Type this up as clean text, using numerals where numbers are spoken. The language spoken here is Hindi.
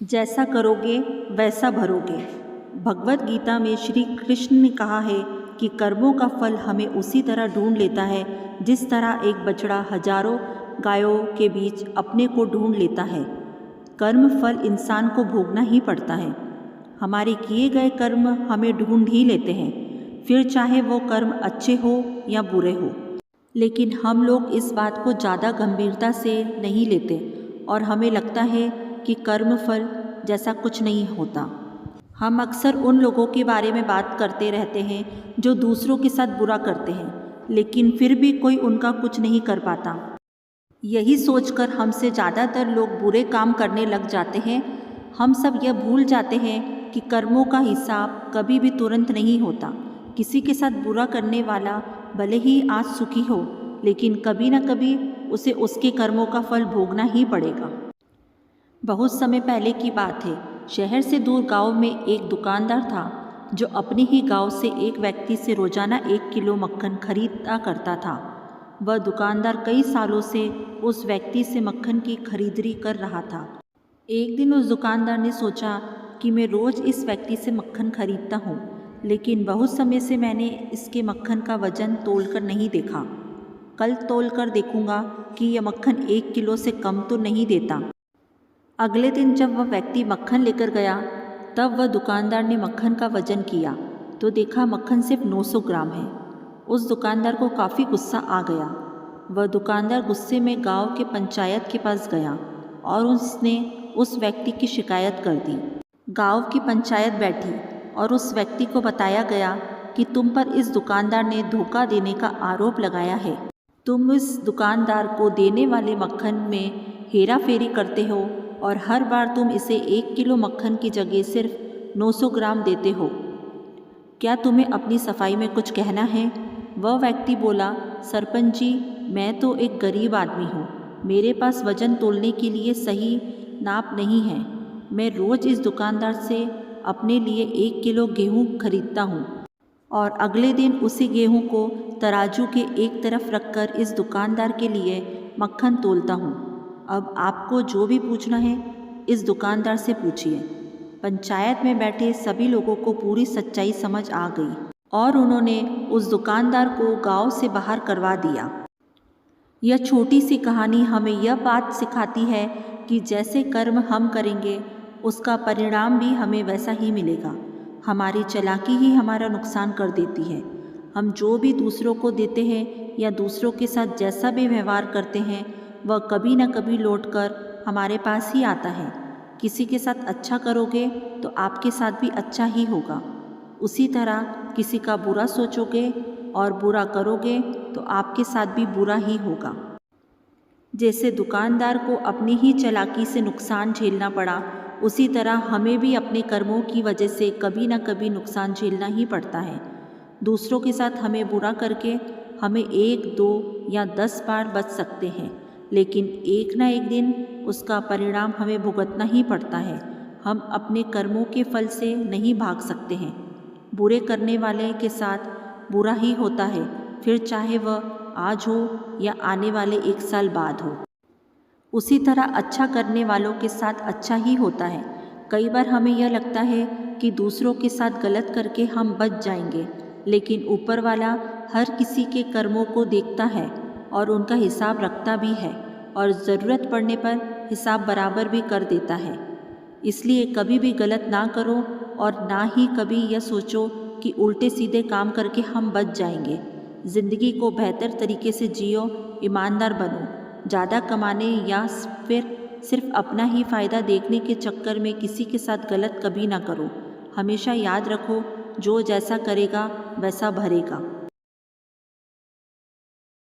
जैसा करोगे वैसा भरोगे। भगवत गीता में श्री कृष्ण ने कहा है कि कर्मों का फल हमें उसी तरह ढूंढ लेता है जिस तरह एक बछड़ा हजारों गायों के बीच अपने को ढूंढ लेता है। कर्म फल इंसान को भोगना ही पड़ता है। हमारे किए गए कर्म हमें ढूंढ ही लेते हैं, फिर चाहे वो कर्म अच्छे हो या बुरे हो। लेकिन हम लोग इस बात को ज़्यादा गंभीरता से नहीं लेते और हमें लगता है कि कर्म फल जैसा कुछ नहीं होता। हम अक्सर उन लोगों के बारे में बात करते रहते हैं जो दूसरों के साथ बुरा करते हैं, लेकिन फिर भी कोई उनका कुछ नहीं कर पाता। यही सोचकर हमसे ज़्यादातर लोग बुरे काम करने लग जाते हैं। हम सब यह भूल जाते हैं कि कर्मों का हिसाब कभी भी तुरंत नहीं होता। किसी के साथ बुरा करने वाला भले ही आज सुखी हो, लेकिन कभी न कभी उसे उसके कर्मों का फल भोगना ही पड़ेगा। बहुत समय पहले की बात है। शहर से दूर गांव में एक दुकानदार था जो अपने ही गांव से एक व्यक्ति से रोजाना 1 किलो मक्खन खरीदा करता था। वह दुकानदार कई सालों से उस व्यक्ति से मक्खन की खरीदारी कर रहा था। एक दिन उस दुकानदार ने सोचा कि मैं रोज़ इस व्यक्ति से मक्खन खरीदता हूँ, लेकिन बहुत समय से मैंने इसके मक्खन का वजन तोलकर नहीं देखा। कल तोलकर देखूंगा कि यह मक्खन 1 किलो से कम तो नहीं देता। अगले दिन जब वह व्यक्ति मक्खन लेकर गया, तब वह दुकानदार ने मक्खन का वजन किया तो देखा मक्खन सिर्फ 900 ग्राम है। उस दुकानदार को काफ़ी गुस्सा आ गया। वह दुकानदार गुस्से में गांव के पंचायत के पास गया और उसने उस व्यक्ति की शिकायत कर दी। गांव की पंचायत बैठी और उस व्यक्ति को बताया गया कि तुम पर इस दुकानदार ने धोखा देने का आरोप लगाया है। तुम इस दुकानदार को देने वाले मक्खन में हेरा फेरी करते हो और हर बार तुम इसे 1 किलो मक्खन की जगह सिर्फ 900 ग्राम देते हो। क्या तुम्हें अपनी सफाई में कुछ कहना है? वह व्यक्ति बोला, सरपंच जी, मैं तो एक गरीब आदमी हूँ। मेरे पास वजन तोलने के लिए सही नाप नहीं है। मैं रोज़ इस दुकानदार से अपने लिए 1 किलो गेहूँ खरीदता हूँ और अगले दिन उसी गेहूँ को तराजू के एक तरफ रखकर इस दुकानदार के लिए मक्खन तोलता हूँ। अब आपको जो भी पूछना है इस दुकानदार से पूछिए। पंचायत में बैठे सभी लोगों को पूरी सच्चाई समझ आ गई और उन्होंने उस दुकानदार को गांव से बाहर करवा दिया। यह छोटी सी कहानी हमें यह बात सिखाती है कि जैसे कर्म हम करेंगे उसका परिणाम भी हमें वैसा ही मिलेगा। हमारी चालाकी ही हमारा नुकसान कर देती है। हम जो भी दूसरों को देते हैं या दूसरों के साथ जैसा भी व्यवहार करते हैं वह कभी न कभी लौटकर हमारे पास ही आता है। किसी के साथ अच्छा करोगे तो आपके साथ भी अच्छा ही होगा। उसी तरह किसी का बुरा सोचोगे और बुरा करोगे तो आपके साथ भी बुरा ही होगा। जैसे दुकानदार को अपनी ही चालाकी से नुकसान झेलना पड़ा, उसी तरह हमें भी अपने कर्मों की वजह से कभी न कभी नुकसान झेलना ही पड़ता है। दूसरों के साथ हमें बुरा करके हमें 1, 2 या 10 बार बच सकते हैं, लेकिन एक न एक दिन उसका परिणाम हमें भुगतना ही पड़ता है। हम अपने कर्मों के फल से नहीं भाग सकते हैं। बुरे करने वाले के साथ बुरा ही होता है, फिर चाहे वह आज हो या आने वाले 1 साल बाद हो। उसी तरह अच्छा करने वालों के साथ अच्छा ही होता है। कई बार हमें यह लगता है कि दूसरों के साथ गलत करके हम बच जाएंगे, लेकिन ऊपर वाला हर किसी के कर्मों को देखता है और उनका हिसाब रखता भी है और ज़रूरत पड़ने पर हिसाब बराबर भी कर देता है। इसलिए कभी भी गलत ना करो और ना ही कभी यह सोचो कि उल्टे सीधे काम करके हम बच जाएंगे। ज़िंदगी को बेहतर तरीके से जियो, ईमानदार बनो। ज़्यादा कमाने या फिर सिर्फ अपना ही फ़ायदा देखने के चक्कर में किसी के साथ गलत कभी ना करो। हमेशा याद रखो, जो जैसा करेगा वैसा भरेगा।